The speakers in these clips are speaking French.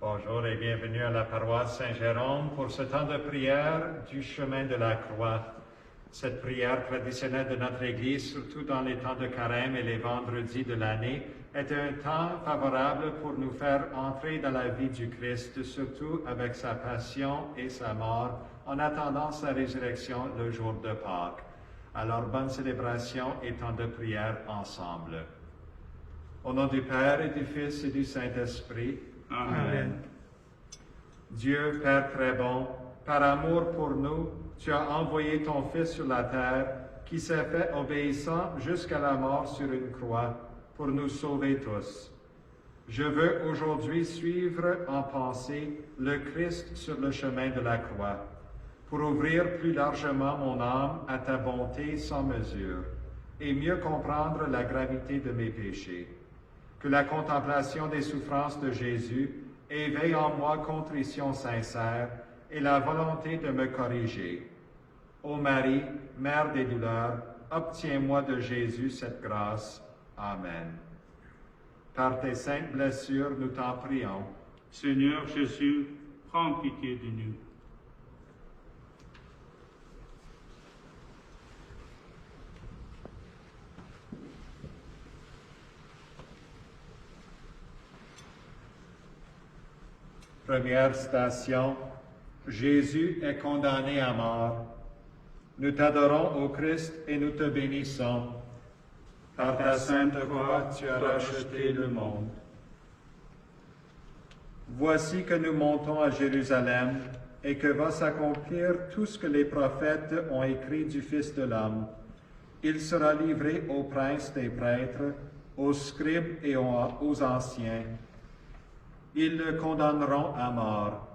Bonjour et bienvenue à la paroisse Saint-Jérôme pour ce temps de prière du chemin de la croix. Cette prière traditionnelle de notre Église, surtout dans les temps de carême et les vendredis de l'année, est un temps favorable pour nous faire entrer dans la vie du Christ, surtout avec sa passion et sa mort, en attendant sa résurrection le jour de Pâques. Alors, bonne célébration et temps de prière ensemble. Au nom du Père et du Fils et du Saint-Esprit. Amen. Dieu, Père très bon, par amour pour nous, tu as envoyé ton Fils sur la terre, qui s'est fait obéissant jusqu'à la mort sur une croix, pour nous sauver tous. Je veux aujourd'hui suivre en pensée le Christ sur le chemin de la croix, pour ouvrir plus largement mon âme à ta bonté sans mesure, et mieux comprendre la gravité de mes péchés. Que la contemplation des souffrances de Jésus éveille en moi contrition sincère et la volonté de me corriger. Ô Marie, Mère des douleurs, obtiens-moi de Jésus cette grâce. Amen. Par tes saintes blessures, nous t'en prions. Seigneur Jésus, prends pitié de nous. Première station, Jésus est condamné à mort. Nous t'adorons, ô Christ, et nous te bénissons. Par ta sainte croix, tu as racheté le monde. Voici que nous montons à Jérusalem et que va s'accomplir tout ce que les prophètes ont écrit du Fils de l'homme. Il sera livré aux princes des prêtres, aux scribes et aux anciens. Ils le condamneront à mort.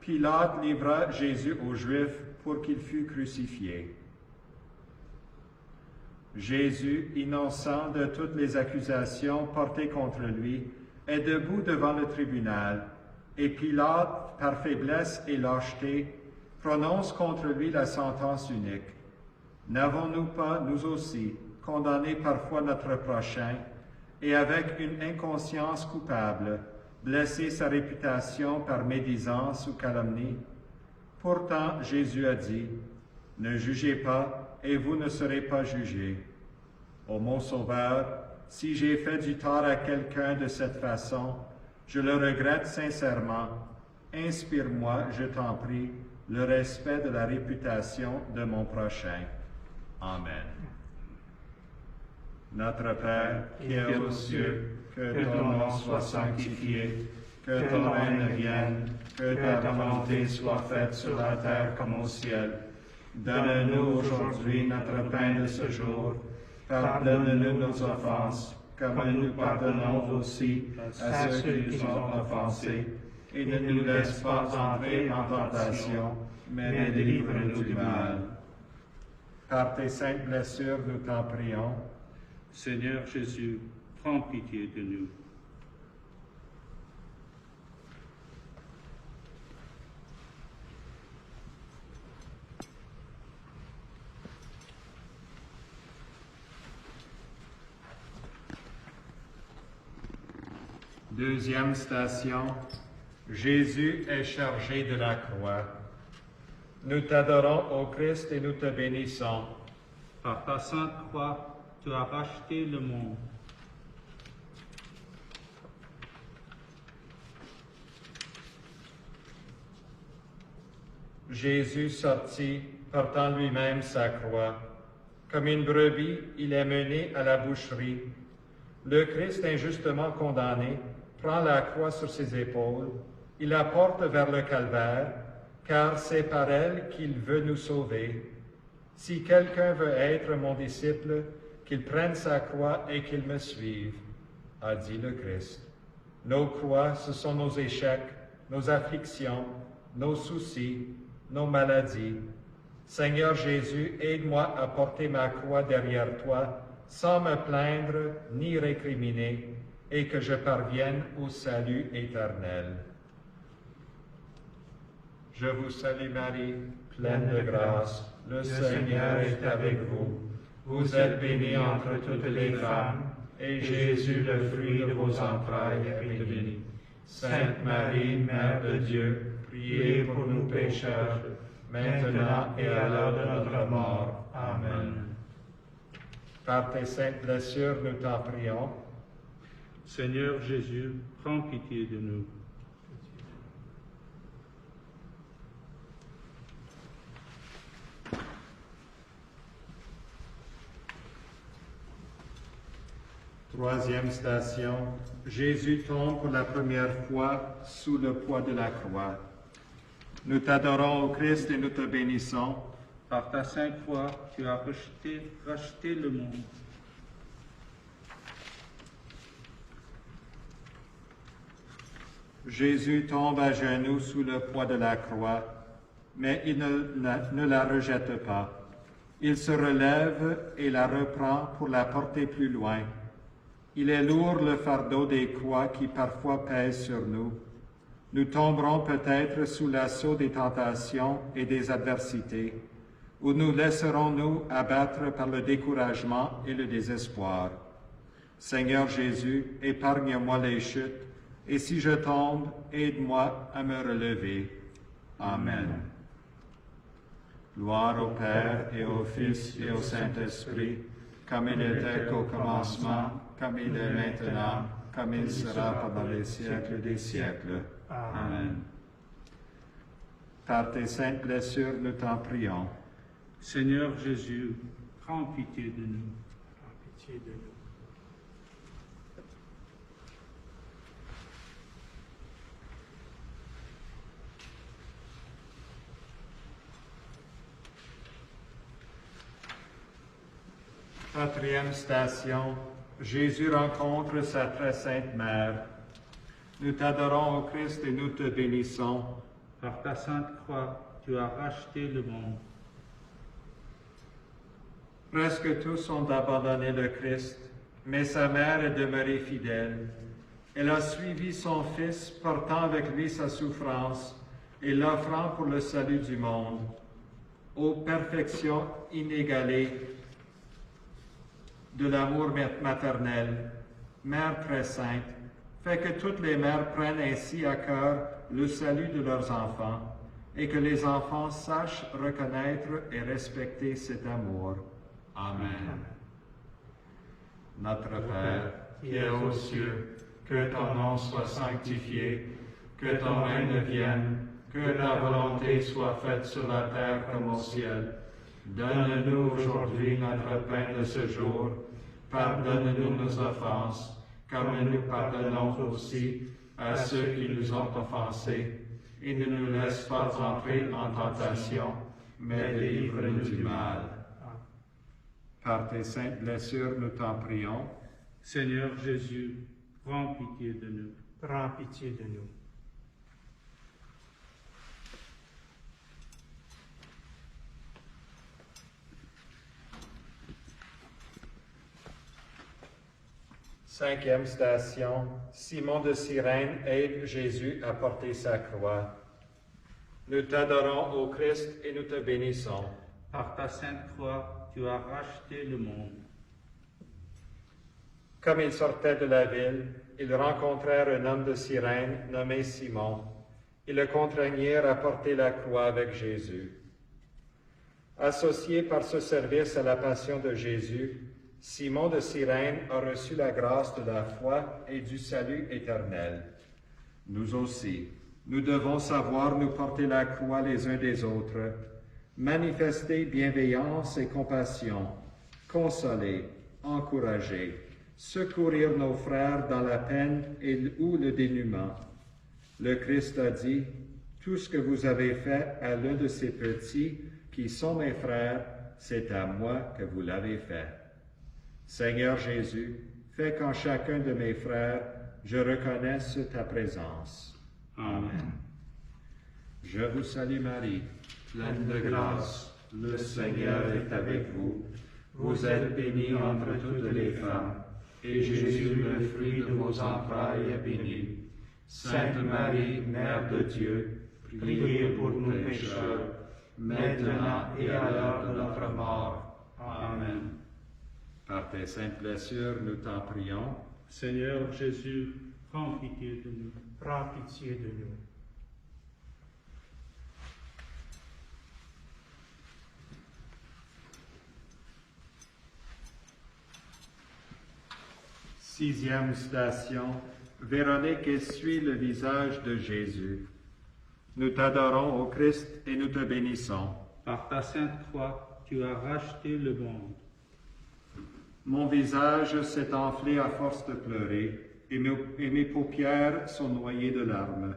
Pilate livra Jésus aux Juifs pour qu'il fût crucifié. Jésus, innocent de toutes les accusations portées contre lui, est debout devant le tribunal, et Pilate, par faiblesse et lâcheté, prononce contre lui la sentence unique. N'avons-nous pas, nous aussi, condamné parfois notre prochain, et avec une inconscience coupable, blessé sa réputation par médisance ou calomnie? Pourtant, Jésus a dit, « Ne jugez pas, et vous ne serez pas jugés. » Ô mon Sauveur, si j'ai fait du tort à quelqu'un de cette façon, je le regrette sincèrement. Inspire-moi, je t'en prie, le respect de la réputation de mon prochain. Amen. Notre Père, qui es aux cieux, que ton nom soit sanctifié, que ton règne vienne, que ta volonté soit faite sur la terre comme au ciel. Donne-nous aujourd'hui notre pain de ce jour. Pardonne-nous nos offenses, comme nous pardonnons aussi à ceux qui nous ont offensés. Et ne nous laisse pas entrer en tentation, mais délivre-nous du mal. Par tes saintes blessures, nous t'en prions. Seigneur Jésus, prends pitié de nous. Deuxième station, Jésus est chargé de la croix. Nous t'adorons, ô Christ, et nous te bénissons. Par ta sainte croix, tu as racheté le monde. Jésus sortit, portant lui-même sa croix. Comme une brebis, il est mené à la boucherie. Le Christ injustement condamné prend la croix sur ses épaules, il la porte vers le calvaire, car c'est par elle qu'il veut nous sauver. Si quelqu'un veut être mon disciple, qu'il prenne sa croix et qu'il me suive, a dit le Christ. Nos croix, ce sont nos échecs, nos afflictions, nos soucis, nos maladies. Seigneur Jésus, aide-moi à porter ma croix derrière toi, sans me plaindre ni récriminer, et que je parvienne au salut éternel. Je vous salue Marie, pleine de grâce, le Seigneur est avec vous. Vous êtes bénie entre toutes les femmes, et Jésus, le fruit de vos entrailles, est béni. Sainte Marie, Mère de Dieu, priez pour nous pécheurs, maintenant et à l'heure de notre mort. Amen. Par tes saintes blessures, nous t'en prions. Seigneur Jésus, prends pitié de nous. Troisième station, Jésus tombe pour la première fois sous le poids de la croix. Nous t'adorons, ô Christ, et nous te bénissons. Par ta sainte croix, tu as racheté le monde. Jésus tombe à genoux sous le poids de la croix, mais il ne la rejette pas. Il se relève et la reprend pour la porter plus loin. Il est lourd le fardeau des croix qui parfois pèsent sur nous. Nous tomberons peut-être sous l'assaut des tentations et des adversités, ou nous laisserons-nous abattre par le découragement et le désespoir. Seigneur Jésus, épargne-moi les chutes, et si je tombe, aide-moi à me relever. Amen. Gloire au Père et au Fils et au Saint-Esprit, comme il était au commencement, comme il est maintenant, comme il sera pendant les siècles des siècles. Amen. Par tes saintes blessures, nous t'en prions. Seigneur Jésus, prends pitié de nous. Prends pitié de nous. Quatrième station, Jésus rencontre sa très sainte mère. Nous t'adorons, ô Christ, et nous te bénissons. Par ta sainte croix, tu as racheté le monde. Presque tous ont abandonné le Christ, mais sa mère est demeurée fidèle. Elle a suivi son Fils, portant avec lui sa souffrance et l'offrant pour le salut du monde. Ô perfection inégalée de l'amour maternel, Mère très sainte, fais que toutes les mères prennent ainsi à cœur le salut de leurs enfants et que les enfants sachent reconnaître et respecter cet amour. Amen. Notre Père, qui es aux cieux, que ton nom soit sanctifié, que ton règne vienne, que ta volonté soit faite sur la terre comme au ciel. Donne-nous aujourd'hui notre pain de ce jour. Pardonne-nous nos offenses, comme nous pardonnons aussi à ceux qui nous ont offensés. Et ne nous laisse pas entrer en tentation, mais délivre-nous du mal. Par tes saintes blessures, nous t'en prions. Seigneur Jésus, prends pitié de nous. Prends pitié de nous. Cinquième station, Simon de Cyrène aide Jésus à porter sa croix. Nous t'adorons, ô Christ, et nous te bénissons. Par ta sainte croix, tu as racheté le monde. Comme ils sortaient de la ville, ils rencontrèrent un homme de Cyrène nommé Simon. Ils le contraignirent à porter la croix avec Jésus. Associé par ce service à la passion de Jésus, Simon de Cyrène a reçu la grâce de la foi et du salut éternel. Nous aussi, nous devons savoir nous porter la croix les uns des autres, manifester bienveillance et compassion, consoler, encourager, secourir nos frères dans la peine ou le dénuement. Le Christ a dit, « Tout ce que vous avez fait à l'un de ces petits qui sont mes frères, c'est à moi que vous l'avez fait. » Seigneur Jésus, fais qu'en chacun de mes frères, je reconnaisse ta présence. Amen. Je vous salue Marie, pleine de grâce, le Seigneur est avec vous. Vous êtes bénie entre toutes les femmes, et Jésus, le fruit de vos entrailles, est béni. Sainte Marie, Mère de Dieu, priez pour nous pécheurs, maintenant et à l'heure de notre mort. Amen. Par tes saintes blessures, nous t'en prions. Seigneur Jésus, prends pitié de nous. Prends pitié de nous. Sixième station, Véronique essuie le visage de Jésus. Nous t'adorons, ô Christ, et nous te bénissons. Par ta sainte croix, tu as racheté le monde. Mon visage s'est enflé à force de pleurer, et mes paupières sont noyées de larmes.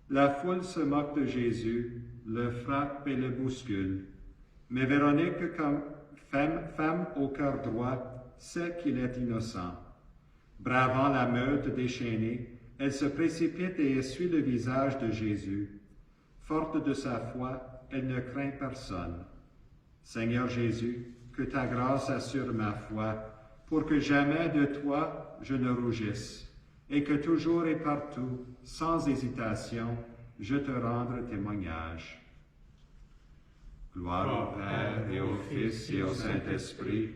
La foule se moque de Jésus, le frappe et le bouscule. Mais Véronique, comme femme au cœur droit, sait qu'il est innocent. Bravant la meute déchaînée, elle se précipite et essuie le visage de Jésus. Forte de sa foi, elle ne craint personne. Seigneur Jésus, que ta grâce assure ma foi, pour que jamais de toi je ne rougisse, et que toujours et partout, sans hésitation, je te rende témoignage. Gloire au Père et au Fils et au Saint-Esprit,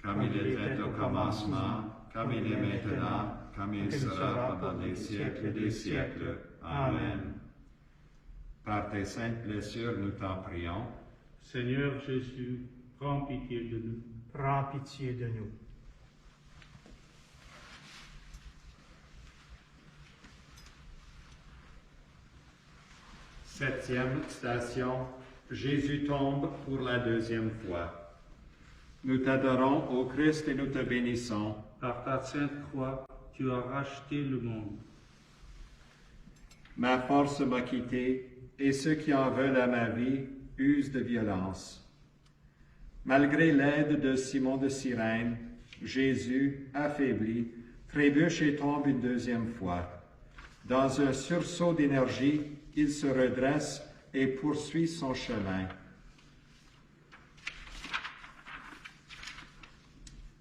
comme il était au commencement, comme il est maintenant, comme il sera pendant les siècles des siècles. Amen. Par tes saintes blessures, nous t'en prions. Seigneur Jésus, prends pitié de nous. Prends pitié de nous. Septième station, Jésus tombe pour la deuxième fois. Nous t'adorons, ô Christ, et nous te bénissons. Par ta sainte croix, tu as racheté le monde. Ma force m'a quitté, et ceux qui en veulent à ma vie usent de violence. Malgré l'aide de Simon de Cyrène, Jésus, affaibli, trébuche et tombe une deuxième fois. Dans un sursaut d'énergie, il se redresse et poursuit son chemin.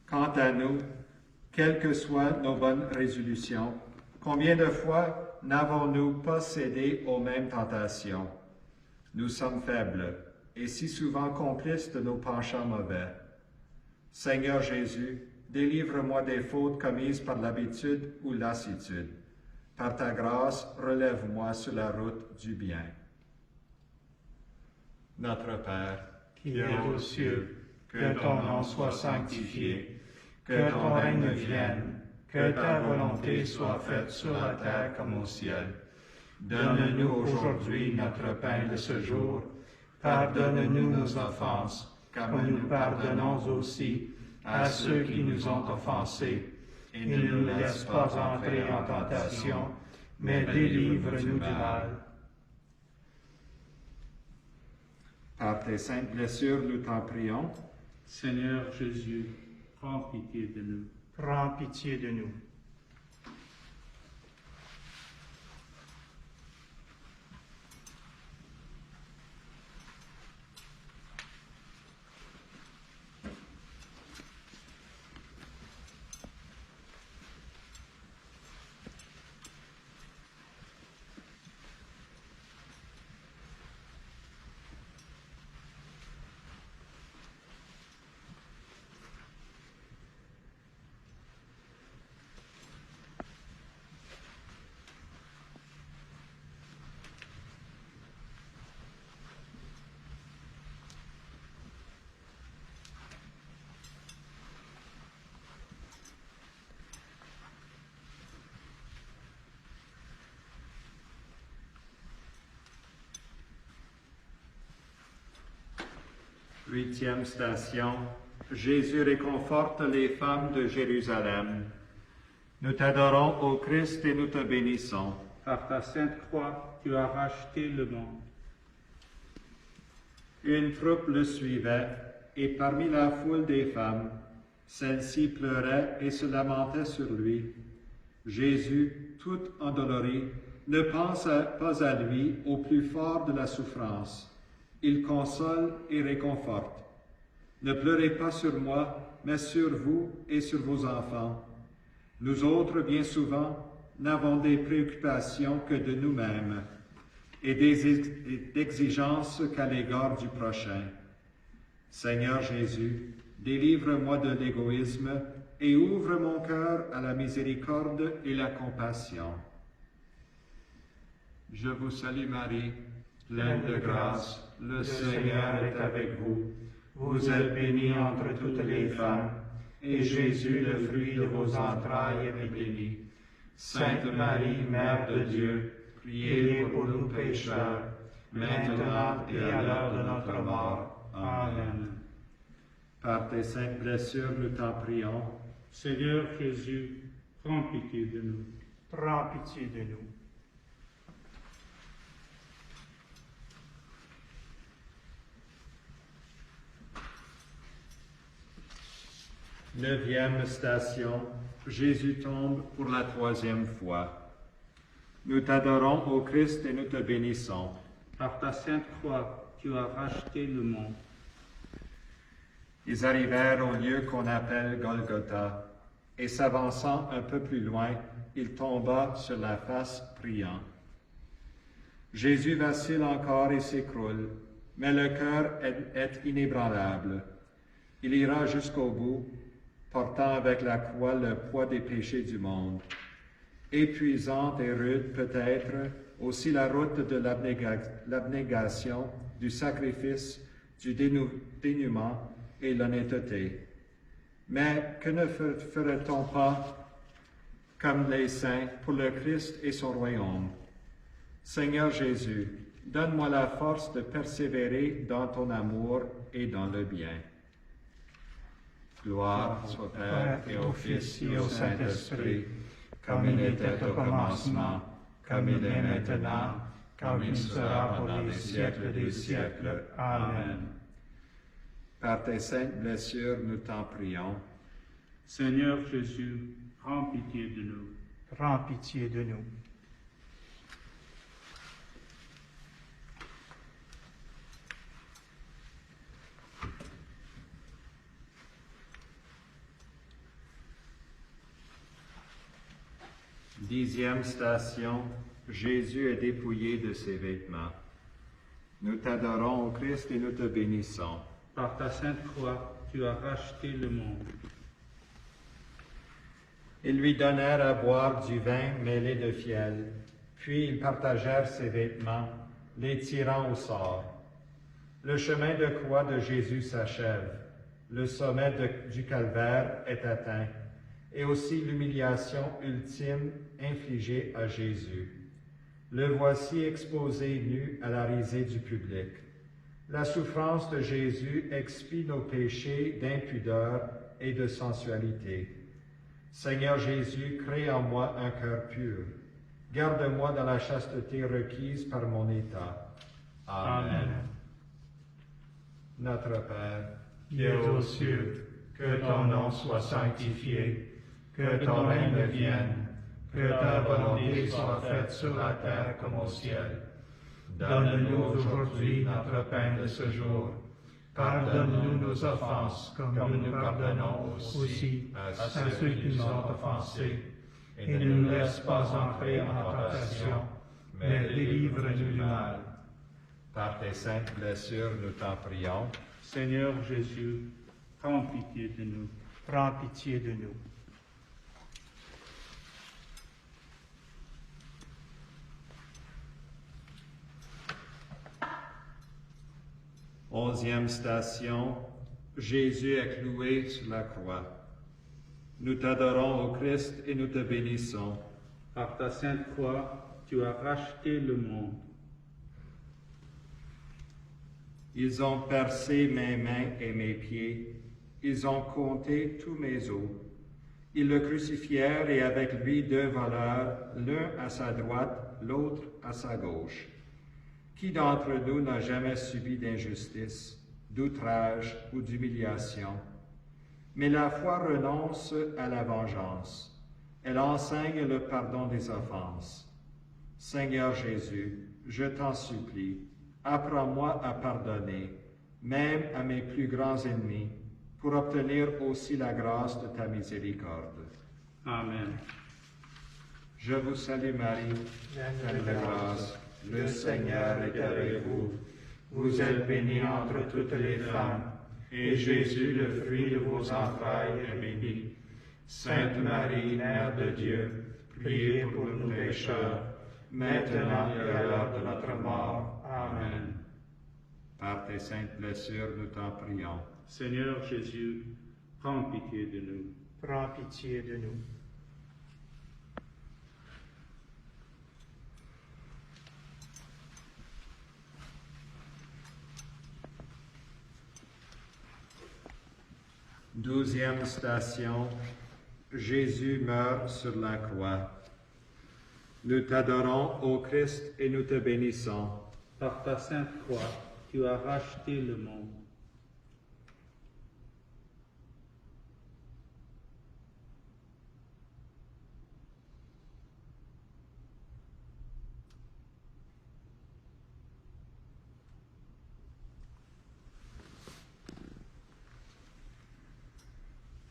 Quant à nous, quelles que soient nos bonnes résolutions, combien de fois n'avons-nous pas cédé aux mêmes tentations? Nous sommes faibles et si souvent complices de nos penchants mauvais. Seigneur Jésus, délivre-moi des fautes commises par l'habitude ou lassitude. Par ta grâce, relève-moi sur la route du bien. Notre Père, qui es aux cieux, que ton nom soit sanctifié, que ton règne vienne, que ta volonté soit faite sur la terre comme au ciel. Donne-nous aujourd'hui notre pain de ce jour. Pardonne-nous nos offenses, comme nous pardonnons aussi à ceux qui nous ont offensés. Et ne nous laisse pas entrer en tentation, mais délivre-nous du mal. Par tes saintes blessures, nous t'en prions. Seigneur Jésus, prends pitié de nous. Prends pitié de nous. Huitième station, Jésus réconforte les femmes de Jérusalem. Nous t'adorons, ô Christ, et nous te bénissons. Par ta sainte croix, tu as racheté le monde. Une troupe le suivait, et parmi la foule des femmes, celle-ci pleurait et se lamentait sur lui. Jésus, tout endolori, ne pense pas à lui au plus fort de la souffrance. Il console et réconforte. Ne pleurez pas sur moi, mais sur vous et sur vos enfants. Nous autres, bien souvent, n'avons des préoccupations que de nous-mêmes et des exigences qu'à l'égard du prochain. Seigneur Jésus, délivre-moi de l'égoïsme et ouvre mon cœur à la miséricorde et la compassion. Je vous salue Marie, pleine de grâce, le Seigneur est avec vous. Vous êtes bénie entre toutes les femmes, et Jésus, le fruit de vos entrailles, est béni. Sainte Marie, Mère de Dieu, priez pour nous pécheurs, maintenant et à l'heure de notre mort. Amen. Par tes saintes blessures, nous t'en prions. Seigneur Jésus, prends pitié de nous. Prends pitié de nous. Neuvième station, Jésus tombe pour la troisième fois. Nous t'adorons, ô Christ, et nous te bénissons. Par ta sainte croix, tu as racheté le monde. Ils arrivèrent au lieu qu'on appelle Golgotha, et s'avançant un peu plus loin, il tomba sur la face priant. Jésus vacille encore et s'écroule, mais le cœur est inébranlable. Il ira jusqu'au bout, portant avec la croix le poids des péchés du monde. Épuisante et rude peut-être aussi la route de l'abnégation, du sacrifice, du dénuement et l'honnêteté. Mais que ne ferait-on pas comme les saints pour le Christ et son royaume? Seigneur Jésus, donne-moi la force de persévérer dans ton amour et dans le bien. Gloire soit au Père et au Fils et au Saint-Esprit, comme il était au commencement, comme il est maintenant, comme il sera pour les siècles des siècles. Amen. Par tes saintes blessures, nous t'en prions. Seigneur Jésus, prends pitié de nous. Prends pitié de nous. Dixième station, Jésus est dépouillé de ses vêtements. Nous t'adorons, ô Christ, et nous te bénissons. Par ta sainte croix, tu as racheté le monde. Ils lui donnèrent à boire du vin mêlé de fiel, puis ils partagèrent ses vêtements, les tirant au sort. Le chemin de croix de Jésus s'achève, le sommet du calvaire est atteint, et aussi l'humiliation ultime infligée à Jésus. Le voici exposé nu à la risée du public. La souffrance de Jésus expie nos péchés d'impudeur et de sensualité. Seigneur Jésus, crée en moi un cœur pur. Garde-moi dans la chasteté requise par mon état. Amen. Notre Père, qui es aux cieux, que ton nom soit sanctifié, que ton règne vienne, que ta volonté soit faite sur la terre comme au ciel. Donne-nous aujourd'hui notre pain de ce jour. Pardonne-nous nos offenses, comme nous pardonnons aussi à ceux qui nous ont offensés. Et ne nous laisse pas entrer en tentation, mais délivre-nous du mal. par tes saintes blessures, nous t'en prions. Seigneur Jésus, prends pitié de nous. Prends pitié de nous. Onzième station, Jésus est cloué sur la croix. Nous t'adorons, ô Christ, et nous te bénissons. Par ta sainte croix, tu as racheté le monde. Ils ont percé mes mains et mes pieds. Ils ont compté tous mes os. Ils le crucifièrent et avec lui deux voleurs, l'un à sa droite, l'autre à sa gauche. Qui d'entre nous n'a jamais subi d'injustice, d'outrage ou d'humiliation? Mais la foi renonce à la vengeance. Elle enseigne le pardon des offenses. Seigneur Jésus, je t'en supplie, apprends-moi à pardonner, même à mes plus grands ennemis, pour obtenir aussi la grâce de ta miséricorde. Amen. Je vous salue Marie, pleine de grâce. Le Seigneur est avec vous. Vous êtes bénie entre toutes les femmes, et Jésus, le fruit de vos entrailles, est béni. Sainte Marie, Mère de Dieu, priez pour nous pécheurs, maintenant et à l'heure de notre mort. Amen. Par tes saintes blessures, nous t'en prions. Seigneur Jésus, prends pitié de nous. Prends pitié de nous. Douzième station, Jésus meurt sur la croix. Nous t'adorons, ô Christ, et nous te bénissons. Par ta sainte croix, tu as racheté le monde.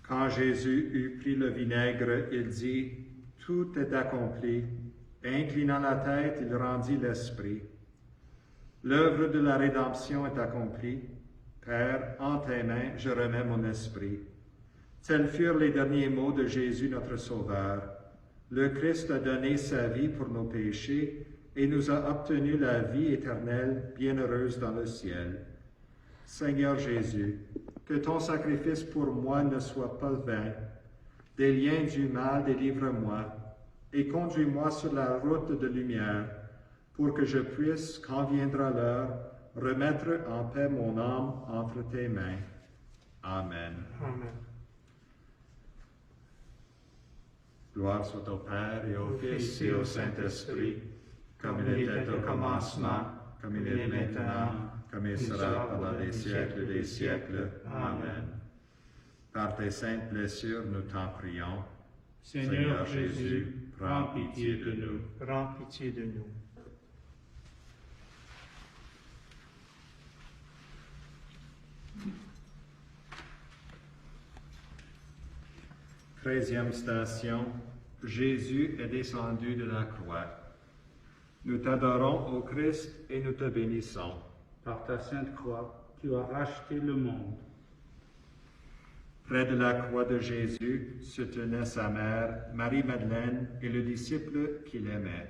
Quand Jésus eut pris le vinaigre, il dit, « Tout est accompli. » Inclinant la tête, il rendit l'esprit. L'œuvre de la rédemption est accomplie. Père, en tes mains, je remets mon esprit. Tels furent les derniers mots de Jésus, notre Sauveur. Le Christ a donné sa vie pour nos péchés et nous a obtenu la vie éternelle, bienheureuse dans le ciel. Seigneur Jésus, que ton sacrifice pour moi ne soit pas vain. Des liens du mal, délivre-moi et conduis-moi sur la route de lumière, pour que je puisse, quand viendra l'heure, remettre en paix mon âme entre tes mains. Amen. Amen. Gloire soit au Père et au Fils et au Saint-Esprit, comme il était au commencement, comme il est maintenant, comme il sera pendant les siècles des siècles. Amen. Par tes saintes blessures, nous t'en prions. Seigneur Jésus, prends pitié de nous. Prends pitié de nous. Treizième station, Jésus est descendu de la croix. Nous t'adorons, ô Christ, et nous te bénissons. Par ta sainte croix, tu as racheté le monde. Près de la croix de Jésus se tenait sa mère, Marie-Madeleine, et le disciple qu'il aimait.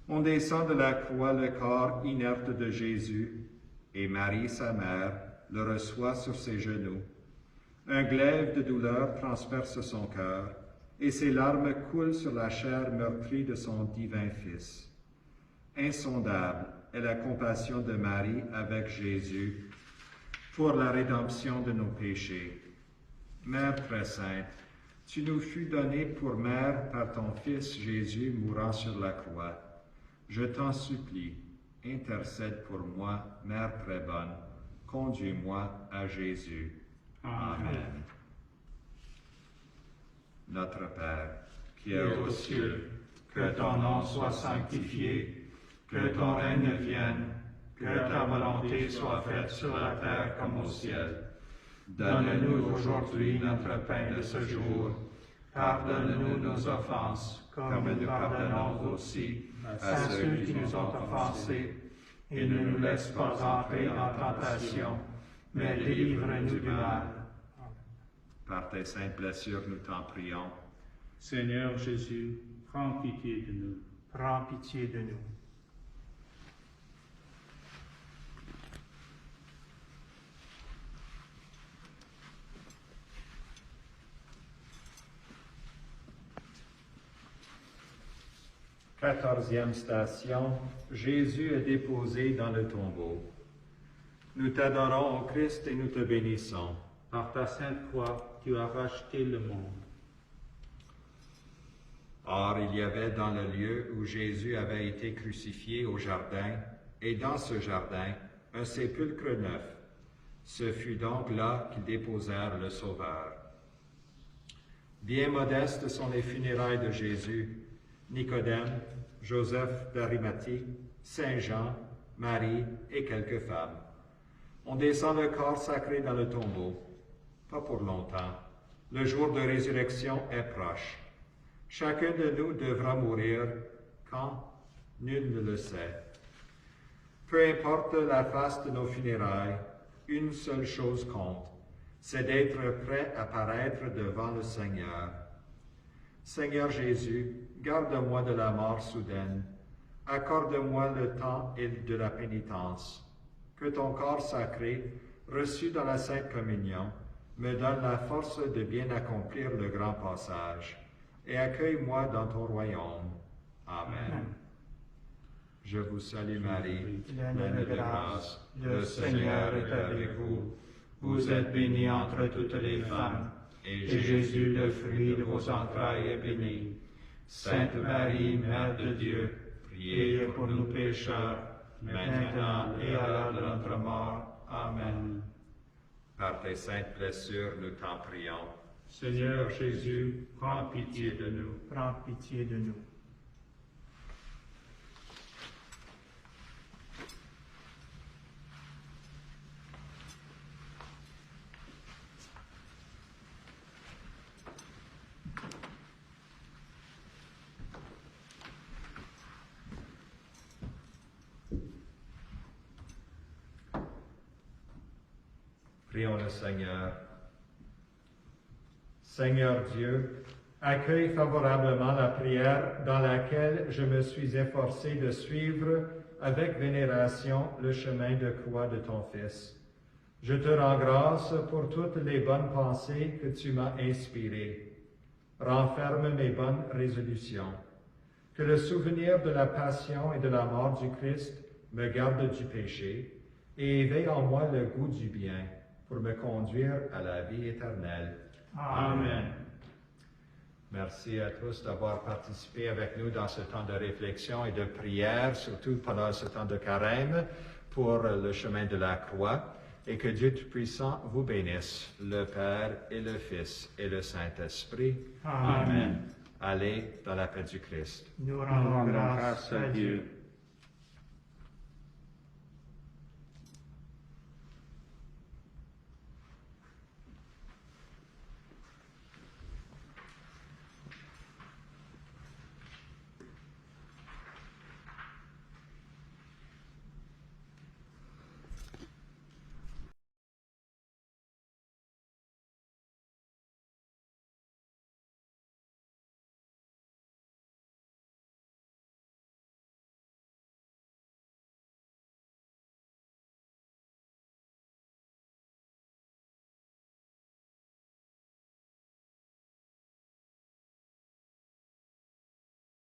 On descend de la croix le corps inerte de Jésus, et Marie, sa mère, le reçoit sur ses genoux. Un glaive de douleur transperce son cœur, et ses larmes coulent sur la chair meurtrie de son divin Fils. Insondable est la compassion de Marie avec Jésus pour la rédemption de nos péchés. Mère très sainte, tu nous fus donnée pour mère par ton Fils Jésus mourant sur la croix. Je t'en supplie, intercède pour moi, Mère très bonne, conduis-moi à Jésus. Amen. Notre Père, qui es aux cieux, que ton nom soit sanctifié, que ton règne vienne, que ta volonté soit faite sur la terre comme au ciel. Donne-nous aujourd'hui notre pain de ce jour. Pardonne-nous nos offenses, comme nous pardonnons aussi à ceux qui nous ont offensés. Et ne nous laisse pas entrer en tentation, mais délivre-nous du mal. Par tes saintes blessures, nous t'en prions. Seigneur Jésus, prends pitié de nous. Prends pitié de nous. Quatorzième station, Jésus est déposé dans le tombeau. Nous t'adorons, ô Christ, et nous te bénissons. Par ta sainte croix, tu as racheté le monde. Or, il y avait dans le lieu où Jésus avait été crucifié au jardin, et dans ce jardin, un sépulcre neuf. Ce fut donc là qu'ils déposèrent le Sauveur. Bien modestes sont les funérailles de Jésus. Nicodème, Joseph d'Arimathie, Saint Jean, Marie et quelques femmes. On descend le corps sacré dans le tombeau. Pas pour longtemps. Le jour de résurrection est proche. Chacun de nous devra mourir quand? Nul ne le sait. Peu importe la face de nos funérailles, une seule chose compte. c'est d'être prêt à paraître devant le Seigneur. Seigneur Jésus, garde-moi de la mort soudaine. Accorde-moi le temps et de la pénitence. Que ton corps sacré, reçu dans la Sainte Communion, me donne la force de bien accomplir le grand passage, et accueille-moi dans ton royaume. Amen. Je vous salue Marie, pleine de grâce, le Seigneur est avec vous. Vous êtes bénie entre toutes les femmes, et Jésus, le fruit de vos entrailles, est béni. Sainte Marie, Mère de Dieu, priez pour nous pécheurs, maintenant et à l'heure de notre mort. Amen. Par tes saintes blessures, nous t'en prions. Seigneur Jésus, prends pitié de nous. Prends pitié de nous. Prions le Seigneur. Seigneur Dieu, accueille favorablement la prière dans laquelle je me suis efforcé de suivre avec vénération le chemin de croix de ton Fils. Je te rends grâce pour toutes les bonnes pensées que tu m'as inspirées. Renferme mes bonnes résolutions. Que le souvenir de la passion et de la mort du Christ me garde du péché et éveille en moi le goût du bien, pour me conduire à la vie éternelle. Amen. Merci à tous d'avoir participé avec nous dans ce temps de réflexion et de prière, surtout pendant ce temps de carême, pour le chemin de la croix, et que Dieu Tout-Puissant vous bénisse, le Père et le Fils et le Saint-Esprit. Amen. Allez dans la paix du Christ. Nous rendons grâce à Dieu.